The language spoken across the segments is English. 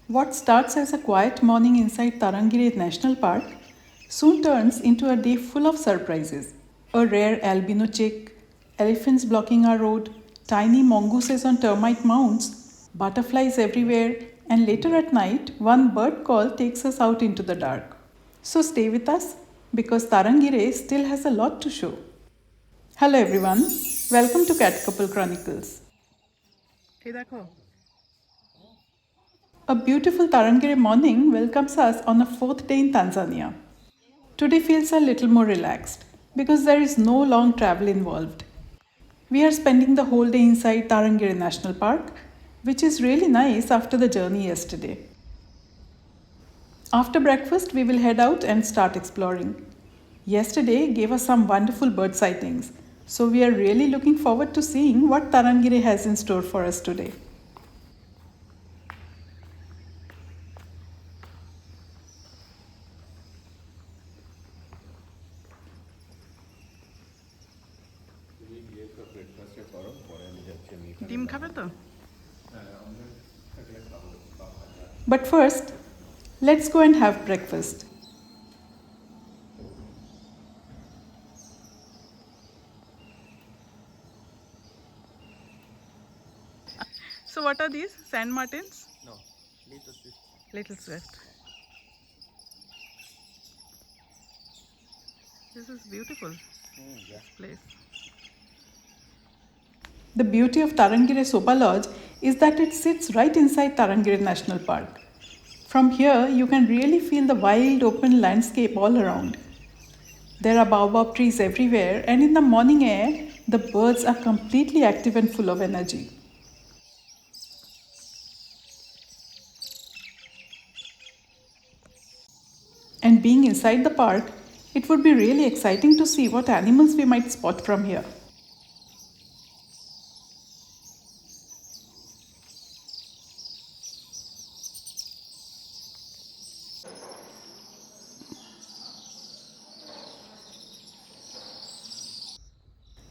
What starts as a quiet morning inside Tarangire National Park soon turns into a day full of surprises. A rare albino chick, elephants blocking our road, tiny mongooses on termite mounds, butterflies everywhere, and later at night, one bird call takes us out into the dark. So stay with us because Tarangire still has a lot to show. Hello everyone, welcome to Cat Couple Chronicles. A beautiful Tarangire morning welcomes us on a fourth day in Tanzania. Today feels a little more relaxed because there is no long travel involved. We are spending the whole day inside Tarangire National Park, which is really nice after the journey yesterday. After breakfast, we will head out and start exploring. Yesterday gave us some wonderful bird sightings, so we are really looking forward to seeing what Tarangire has in store for us today. ডিম খাবে তো? But first, let's go and have breakfast. So what are these? Sand martins? No, little swift. Little swift. This is beautiful. Place. The beauty of Tarangire Sopa Lodge is that it sits right inside Tarangire National Park. From here, you can really feel the wild open landscape all around. There are baobab trees everywhere, and in the morning air, the birds are completely active and full of energy. And being inside the park, it would be really exciting to see what animals we might spot from here.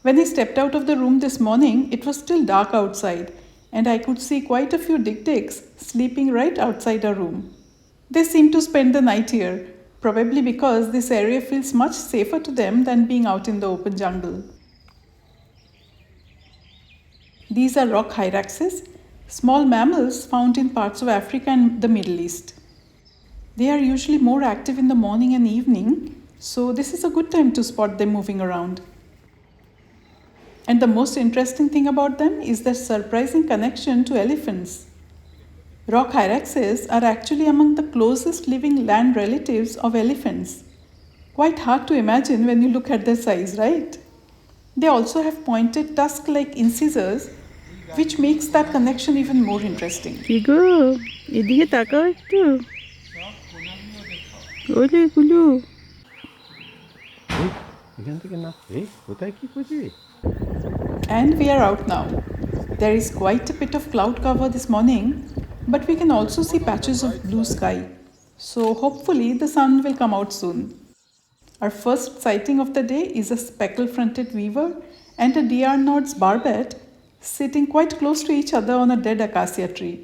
When I stepped out of the room this morning, it was still dark outside, and I could see quite a few dik-diks sleeping right outside our room. They seem to spend the night here, probably because this area feels much safer to them than being out in the open jungle. These are rock hyraxes, small mammals found in parts of Africa and the Middle East. They are usually more active in the morning and evening, so this is a good time to spot them moving around. And the most interesting thing about them is their surprising connection to elephants. Rock hyraxes are actually among the closest living land relatives of elephants. Quite hard to imagine when you look at their size, right? They also have pointed tusk-like incisors, which makes that connection even more interesting. 이거 এদিকে তাকাও একটু ওরে গুলো এখান থেকে না কোথায় কি করছিস? And we are out now. There is quite a bit of cloud cover this morning, but we can also see patches of blue sky. So hopefully the sun will come out soon. Our first sighting of the day is a Speckle-fronted Weaver and a Nord's Barbet sitting quite close to each other on a dead acacia tree.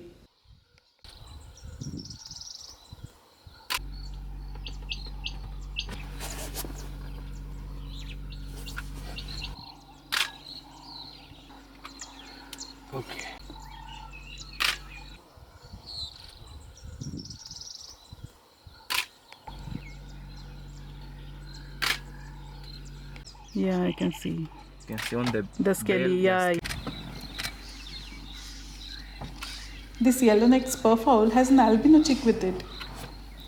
Okay. Yeah, I can see You can see on the scaly. Yeah, This yellow-necked Spurfowl has an albino chick with it,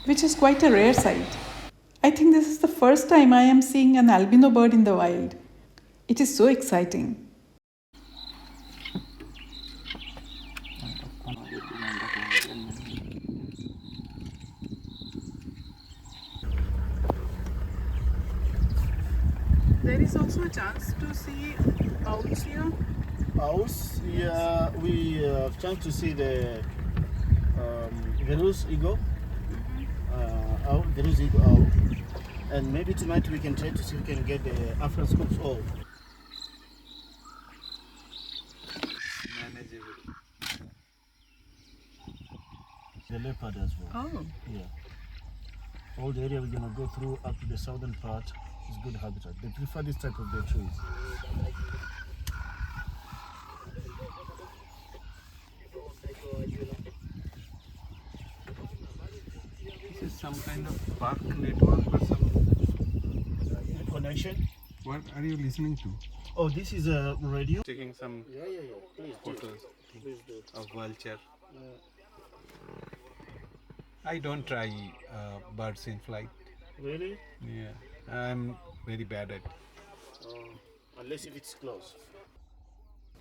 which is quite a rare sight. I think this is the first time I am seeing an albino bird in the wild. It is so exciting. There is also a chance to see owls here. Owls, yeah, we have chance to see the Veru's eagle, owl, Veru's eagle owl, and maybe tonight we can try to see if we can get the African scopes owl. The leopard as well. Oh. Yeah. All the area we're gonna go through up to the southern part is good habitat. They prefer this type of the trees. This is some kind of park network or something. Connection. What are you listening to? Oh, this is a radio. Taking some Yeah. Please do. photos Please do. of vulture. I don't try birds in flight. Really? Yeah, I'm very bad at. Unless if it's close.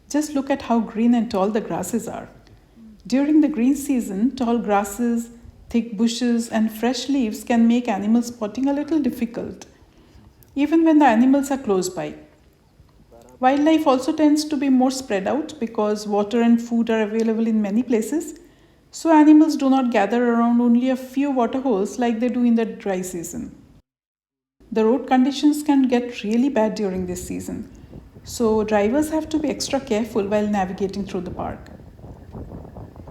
Just look at how green and tall the grasses are. During the green season, tall grasses, thick bushes, and fresh leaves can make animal spotting a little difficult, even when the animals are close by. Wildlife also tends to be more spread out because water and food are available in many places, so animals do not gather around only a few waterholes like they do in the dry season. The road conditions can get really bad during this season, so drivers have to be extra careful while navigating through the park.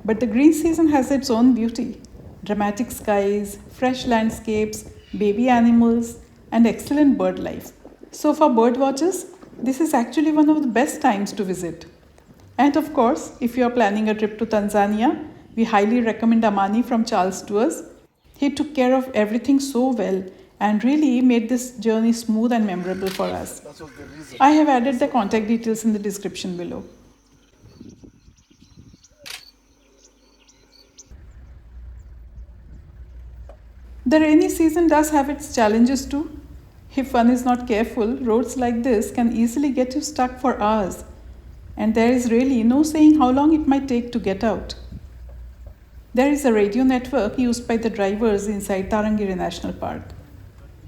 But the green season has its own beauty: dramatic skies, fresh landscapes, baby animals, and excellent bird life. So, for bird watchers, this is actually one of the best times to visit. And of course, if you are planning a trip to Tanzania, we highly recommend Amani from Charles Tours. He took care of everything so well and really made this journey smooth and memorable for us. That was the reason. I have added the contact details in the description below. The rainy season does have its challenges too. If one is not careful, roads like this can easily get you stuck for hours, and there is really no saying how long it might take to get out. There is a radio network used by the drivers inside Tarangire National Park.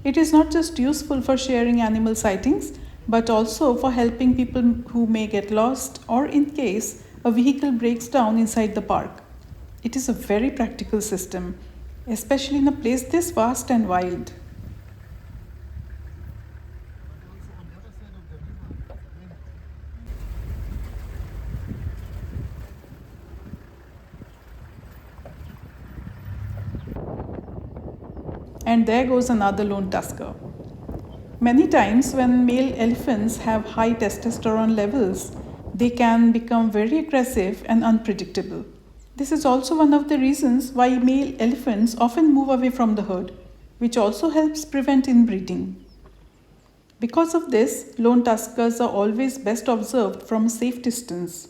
It is not just useful for sharing animal sightings, but also for helping people who may get lost or in case a vehicle breaks down inside the park. It is a very practical system, especially in a place this vast and wild. And there goes another lone tusker. Many times, when male elephants have high testosterone levels, they can become very aggressive and unpredictable. This is also one of the reasons why male elephants often move away from the herd, which also helps prevent inbreeding. Because of this, lone tuskers are always best observed from a safe distance.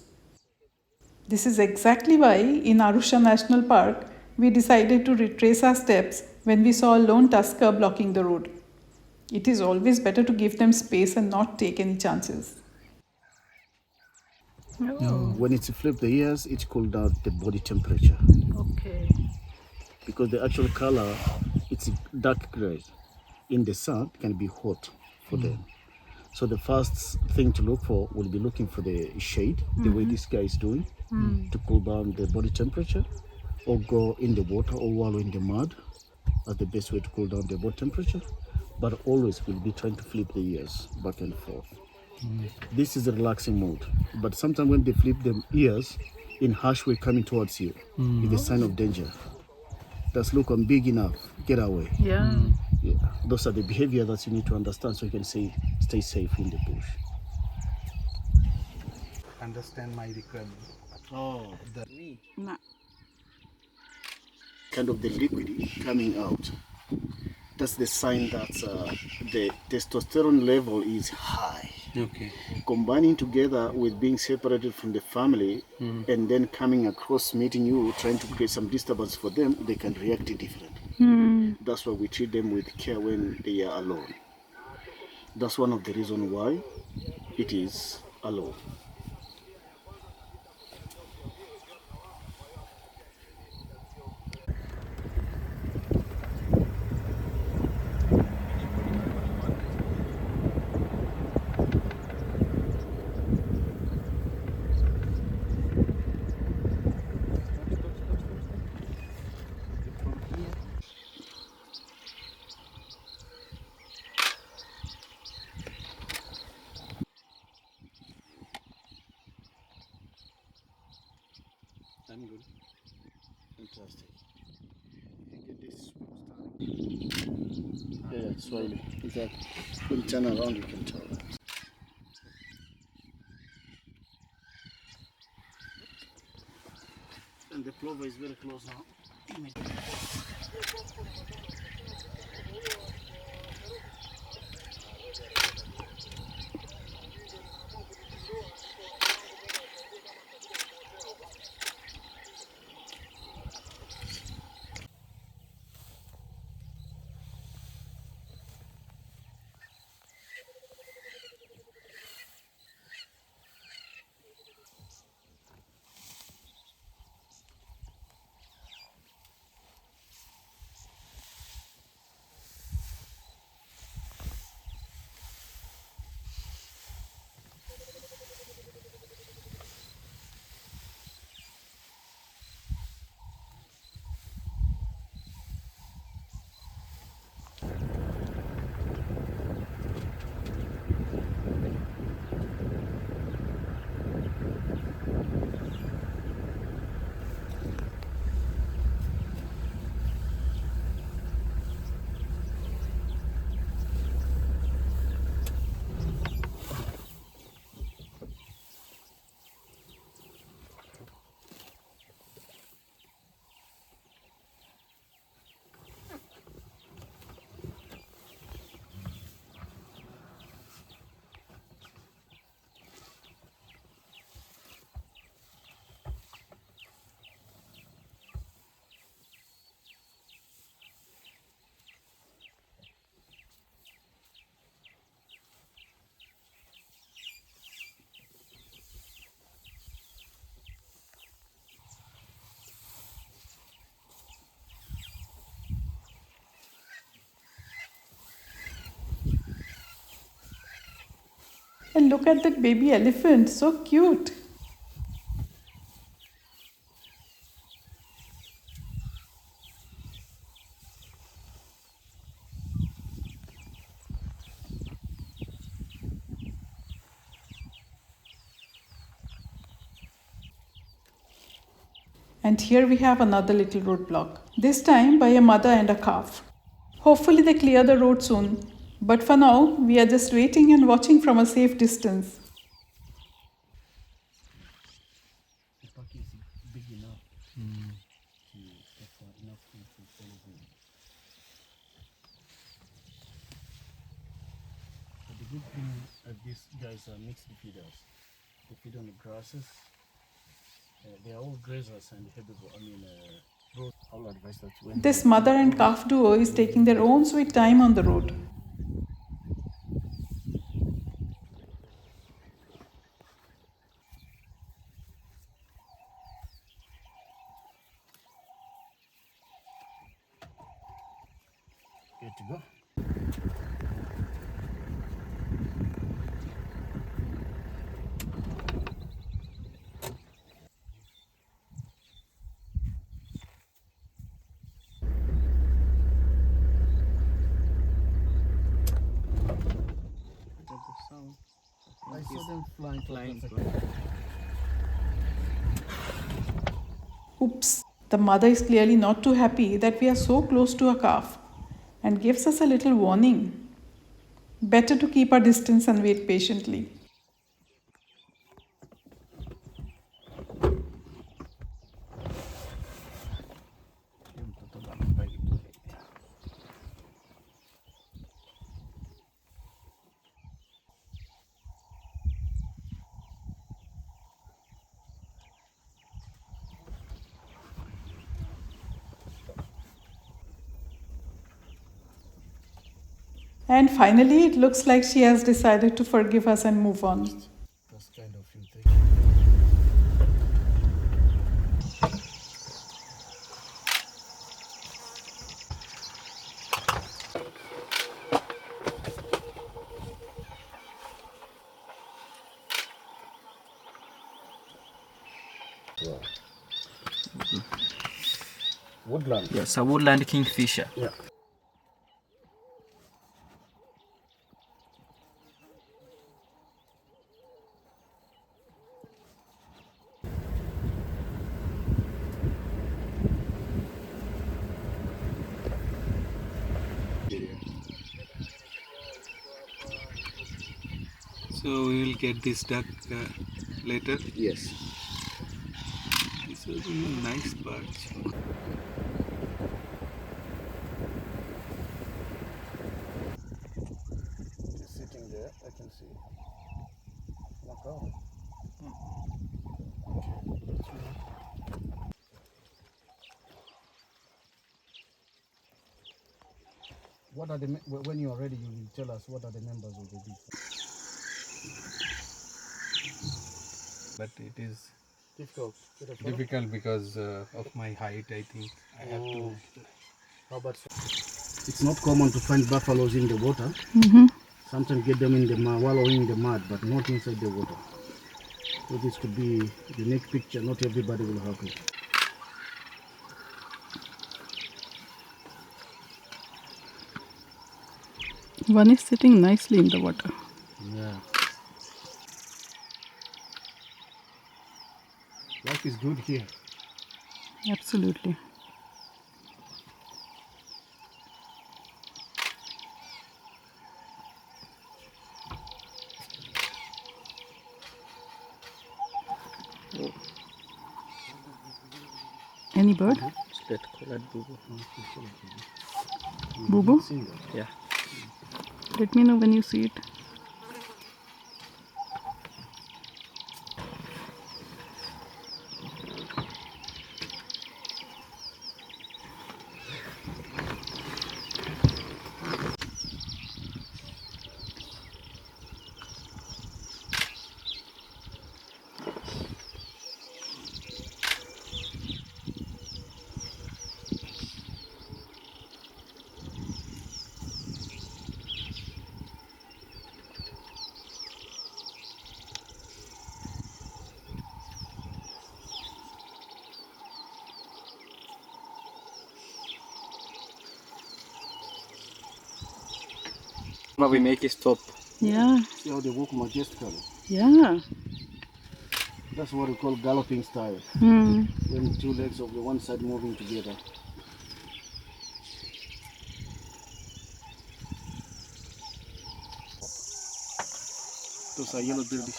This is exactly why in Arusha National Park, we decided to retrace our steps when we saw a lone tusker blocking the road. It is always better to give them space and not take any chances. Oh. When it's flipped the ears, it cooled down the body temperature. Okay. Because the actual color, it's dark gray. In the sun, it can be hot for them. So the first thing to look for will be looking for the shade, the way this guy is doing, to cool down the body temperature, or go in the water or wallow in the mud as the best way to cool down the body temperature. But always we'll be trying to flip the ears back and forth. This is a relaxing mode. But sometimes when they flip the ears in harsh way coming towards you, it's a sign of danger. That's look, I'm big enough, get away. Yeah. Yeah. Those are the behavior that you need to understand so you can say stay safe in the bush. Understand my requirement. Oh, Nah. kind of the liquid coming out. That's the sign that the testosterone level is high. Okay. Combining together with being separated from the family and then coming across meeting you, trying to create some disturbance for them, they can react differently. That's why we treat them with care when they are alone. That's one of the reasons why it is alone. I'm good. Fantastic. Yeah, Swahili. Exactly. When you turn around, you can tell. And the plover is very close now. And look at that baby elephant, so cute. And here we have another little roadblock, this time by a mother and a calf. Hopefully they clear the road soon, but for now we are just waiting and watching from a safe distance. The park is big enough to for enough food to follow them. But the good thing these guys are mixed feeders. They feed on the grasses. They are all grazers and herbivores. I'll advise that when This mother and calf duo is taking their own sweet time on the road. good to go. I saw them flying. Oops, the mother is clearly not too happy that we are so close to a calf and gives us a little warning. Better to keep our distance and wait patiently. And finally, it looks like she has decided to forgive us and move on. That's kind of few things. Woodland. Yes, a woodland kingfisher. Yeah. So we will get this duck later. Yes. These are really nice birds. He's sitting there, I can see. No problem. What are the when you are ready, you will tell us what are the members of the beef. But it is Difficult. because of my height. I think I have to. How about it's not common to find buffaloes in the water. Sometimes get them in the mud, wallowing in the mud, but not inside the water. So this could be a unique picture. Not everybody will have it. One is sitting nicely in the water. Yeah. Life is good here. Absolutely. Any bird? Split-collared boo-boo. Boo-boo? Yeah. Let me know when you see it. But we make it stop. Yeah. See how they walk majestically. Yeah. That's what we call galloping style. Hmm. When two legs of the one side moving together. Those are yellow-billed.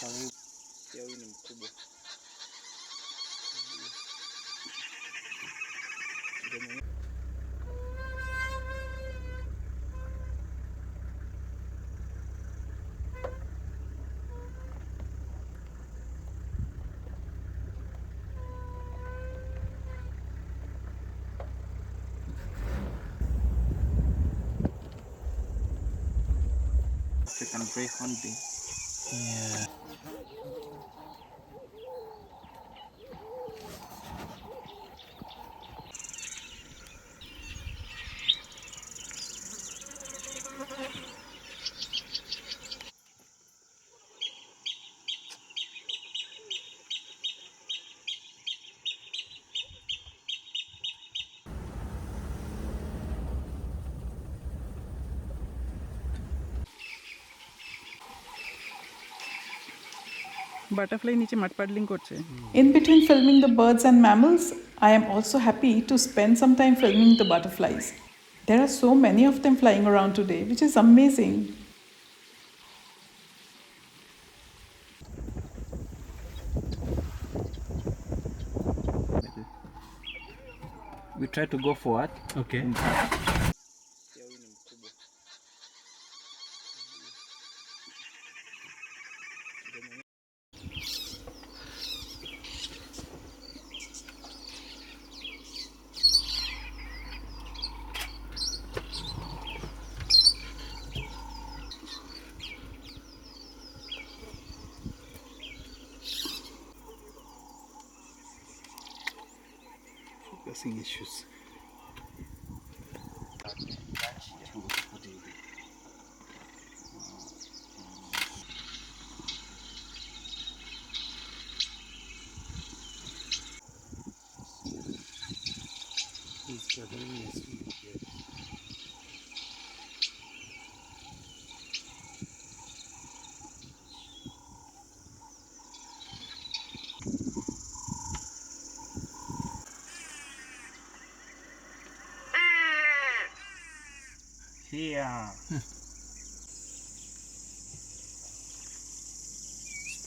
African Gray Hornbill. Yeah. Butterfly নিচে মাঠ puddling করছে। In between filming the birds and mammals, I am also happy to spend some time filming the butterflies. There are so many of them flying around today, which is amazing. We try to go forward. Okay. Focusing issues. Here.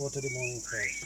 spotted morning thrush.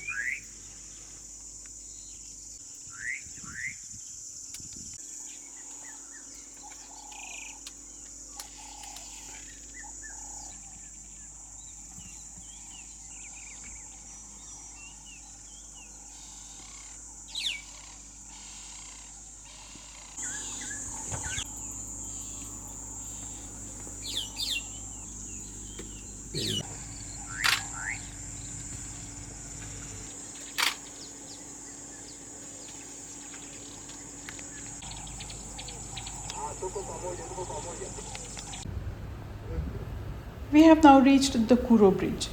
We have now reached the Kuro Bridge.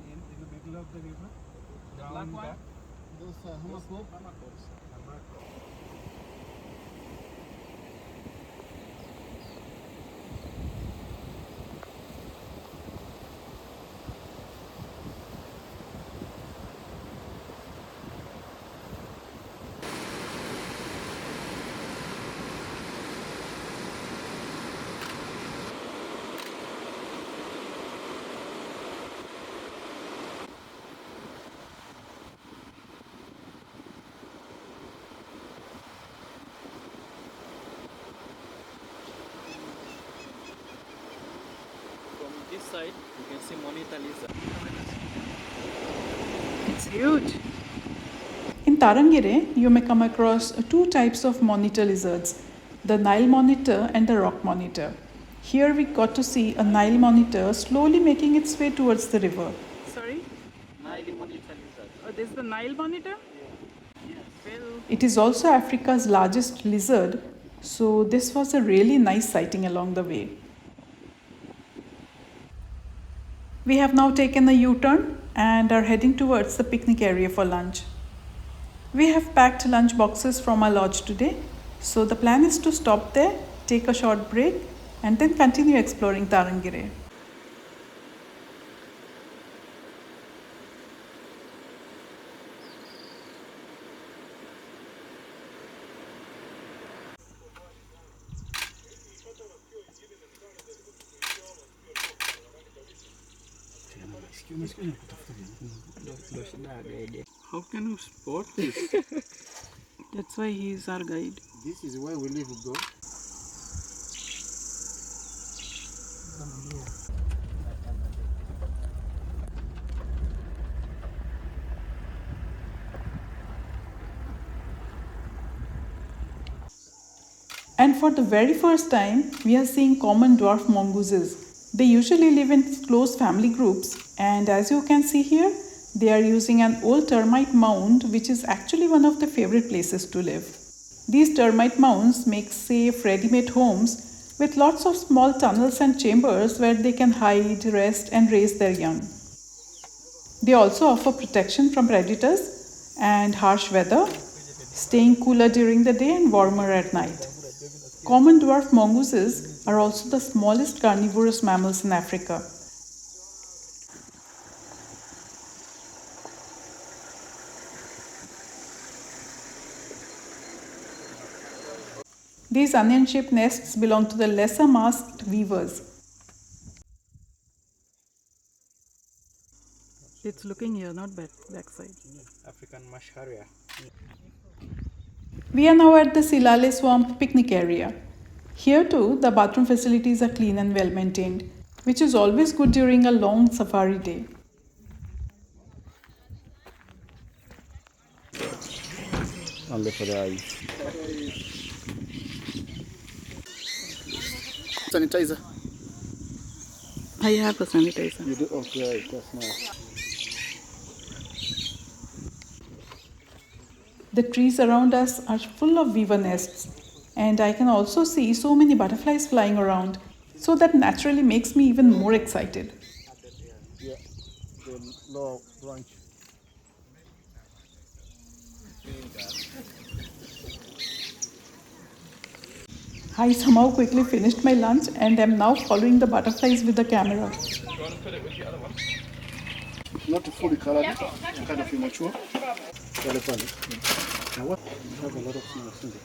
In the middle of the river, down that. Those hummocks. From this side, you can see monitor lizard. It's huge. In Tarangire, you may come across two types of monitor lizards, the Nile monitor and the rock monitor. Here we got to see a Nile monitor slowly making its way towards the river. Sorry? Nile monitor lizard. Oh, this is the Nile monitor? Well, It is also Africa's largest lizard, so this was a really nice sighting along the way. We have now taken a U-turn and are heading towards the picnic area for lunch. We have packed lunch boxes from our lodge today, so the plan is to stop there, take a short break, and then continue exploring Tarangire. how can you spot this? That's why he is our guide. This is where we live, bro. And for the very first time, we are seeing common dwarf mongooses. They usually live in close family groups, and as you can see here, they are using an old termite mound, which is actually one of their favorite places to live. These termite mounds make safe, ready-made homes with lots of small tunnels and chambers where they can hide, rest, and raise their young. They also offer protection from predators and harsh weather, staying cooler during the day and warmer at night. Common dwarf mongooses are also the smallest carnivorous mammals in Africa. These onion-shaped nests belong to the lesser masked weavers. It's looking here, not backside. African marsh harrier. We are now at the Silale Swamp picnic area. Here too, the bathroom facilities are clean and well maintained, which is always good during a long safari day. Only for the eyes. Sanitizer. I have a sanitizer. You do? Okay, that's nice. The trees around us are full of weaver nests, and I can also see so many butterflies flying around, so that naturally makes me even more excited. Yeah, the low branch. I somehow quickly finished my lunch and am now following the butterflies with the camera. Not fully colored, kind of immature. Very funny. Now what? You have a lot of smells, isn't it?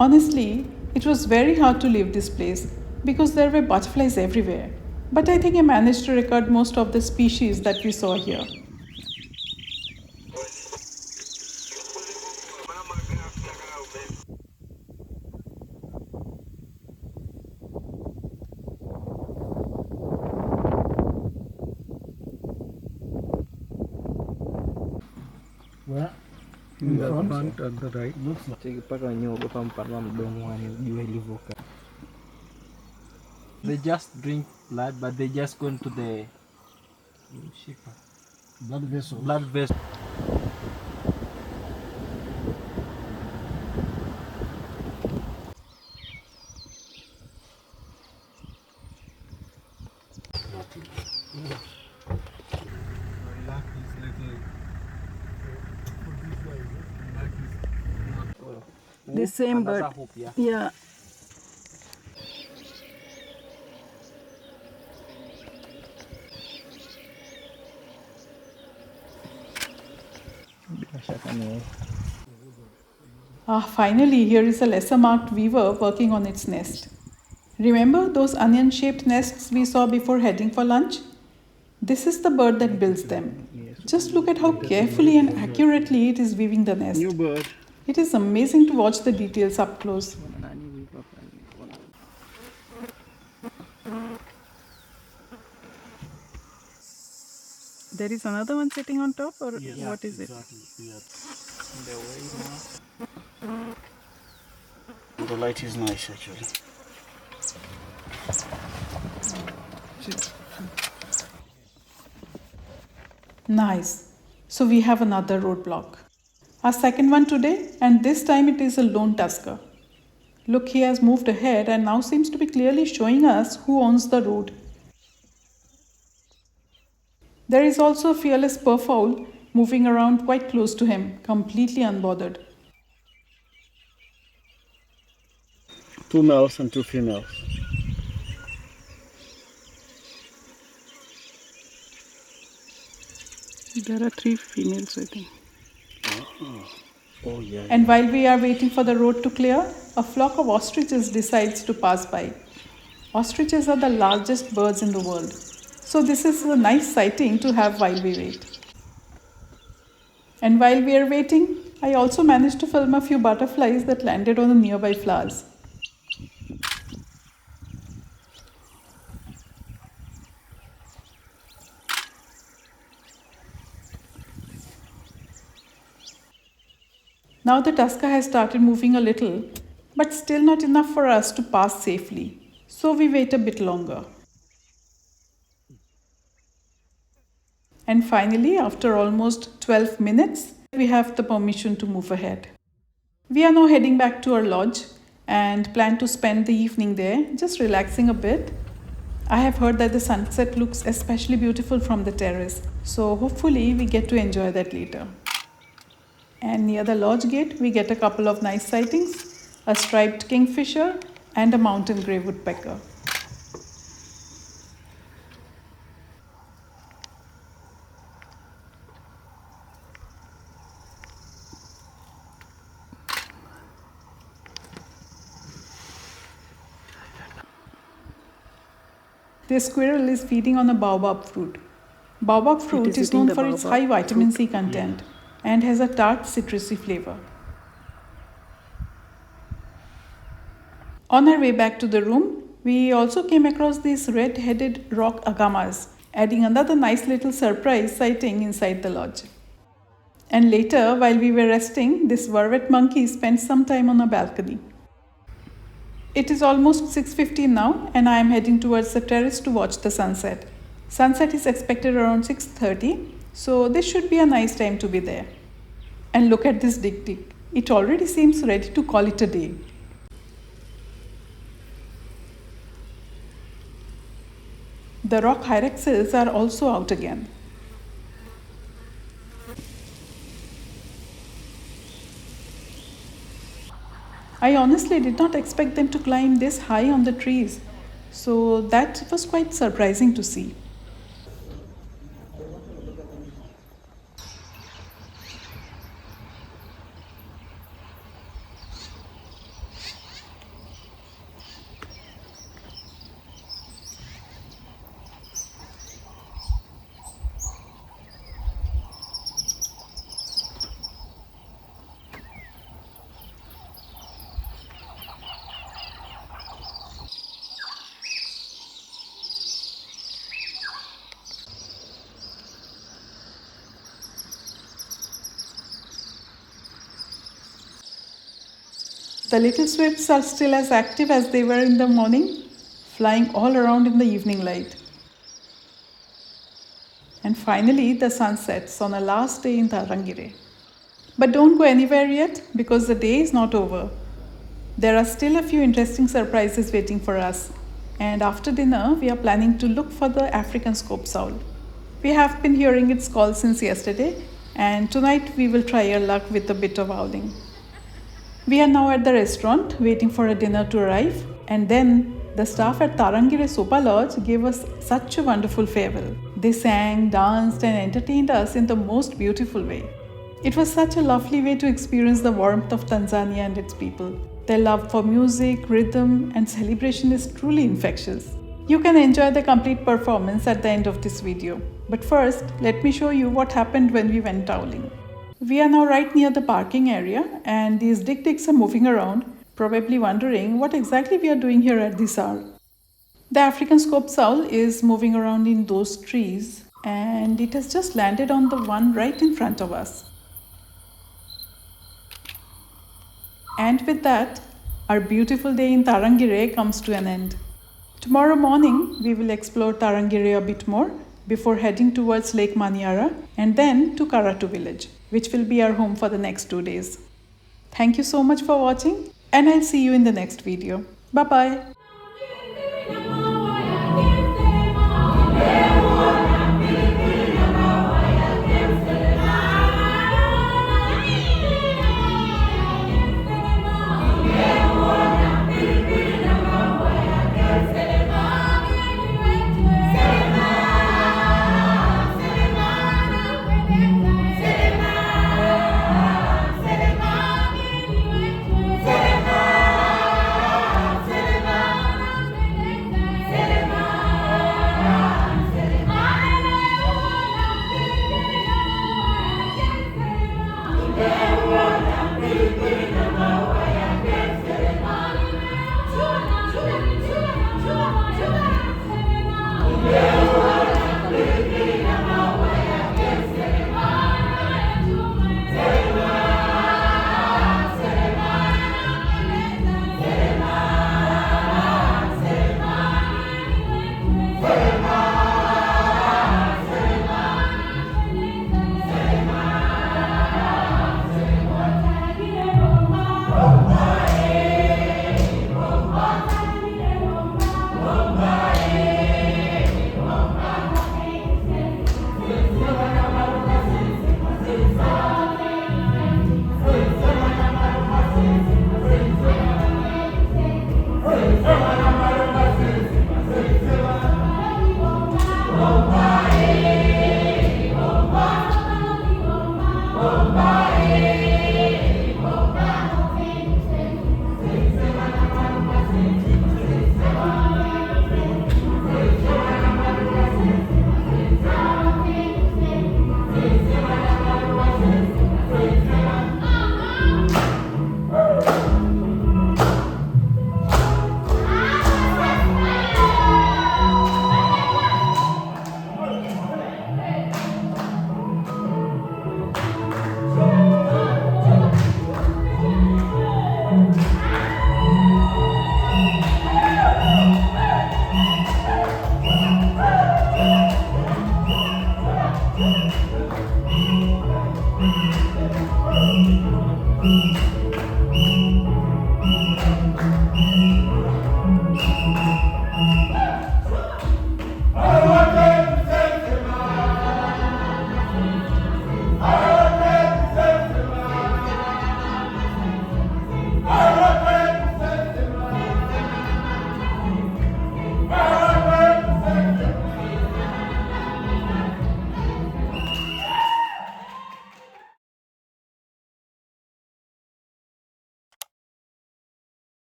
Honestly, it was very hard to leave this place because there were butterflies everywhere. But I think I managed to record most of the species that we saw here. Where? In the front at the right. Looks like They just drink blood, but they just go into the blood vessel. blood vessel. The same bird. Yeah. Finally, here is a lesser marked weaver working on its nest. Remember those onion shaped nests we saw before heading for lunch? This is the bird that builds them. Just look at how carefully and accurately it is weaving the nest. New bird. It is amazing to watch the details up close. There is another one sitting on top, or Yes, what is it? exactly. The light is nice actually. Nice. So we have another roadblock. Our second one today, and this time it is a lone tusker. Look, he has moved ahead and now seems to be clearly showing us who owns the road. There is also a fearless spurfowl moving around quite close to him, completely unbothered. 2 males and 2 females. There are 3 females, I think. Oh yeah. And while we are waiting for the road to clear, a flock of ostriches decides to pass by. Ostriches are the largest birds in the world, so this is a nice sighting to have while we wait. And while we are waiting, I also managed to film a few butterflies that landed on the nearby flowers. Now the tusker has started moving a little, but still not enough for us to pass safely, so we wait a bit longer. And finally, after almost 12 minutes, we have the permission to move ahead. We are now heading back to our lodge and plan to spend the evening there, just relaxing a bit. I have heard that the sunset looks especially beautiful from the terrace, so hopefully we get to enjoy that later. And near the lodge gate, we get a couple of nice sightings, a striped kingfisher and a mountain gray woodpecker. This squirrel is feeding on a baobab fruit. Baobab fruit is known for its high vitamin C content and has a tart citrusy flavor. On our way back to the room, we also came across these red-headed rock agamas, adding another nice little surprise sighting inside the lodge. And later, while we were resting, this vervet monkey spent some time on a balcony. It is almost 6:15 now and I am heading towards the terrace to watch the sunset. Sunset is expected around 6:30, so this should be a nice time to be there. And look at this dik-dik. It already seems ready to call it a day. The rock hyraxes are also out again. I honestly did not expect them to climb this high on the trees, so that was quite surprising to see. The little swifts are still as active as they were in the morning, flying all around in the evening light. And finally, the sun sets on a last day in Tarangire. But don't go anywhere yet because the day is not over. There are still a few interesting surprises waiting for us. And after dinner, we are planning to look for the African scopesowl. We have been hearing its call since yesterday, and tonight we will try our luck with a bit of owling. We are now at the restaurant waiting for a dinner to arrive, and then the staff at Tarangire Sopa Lodge gave us such a wonderful farewell. They sang, danced, and entertained us in the most beautiful way. It was such a lovely way to experience the warmth of Tanzania and its people. Their love for music, rhythm, and celebration is truly infectious. You can enjoy the complete performance at the end of this video. But first, let me show you what happened when we went owling. We are now right near the parking area, and these dik-diks are moving around, probably wondering what exactly we are doing here at this hour. The African scopesowl is moving around in those trees, and it has just landed on the one right in front of us. And with that, our beautiful day in Tarangire comes to an end. Tomorrow morning, we will explore Tarangire a bit more before heading towards Lake Manyara and then to Karatu village, which will be our home for the next 2 days. Thank you so much for watching, and I'll see you in the next video. Bye-bye.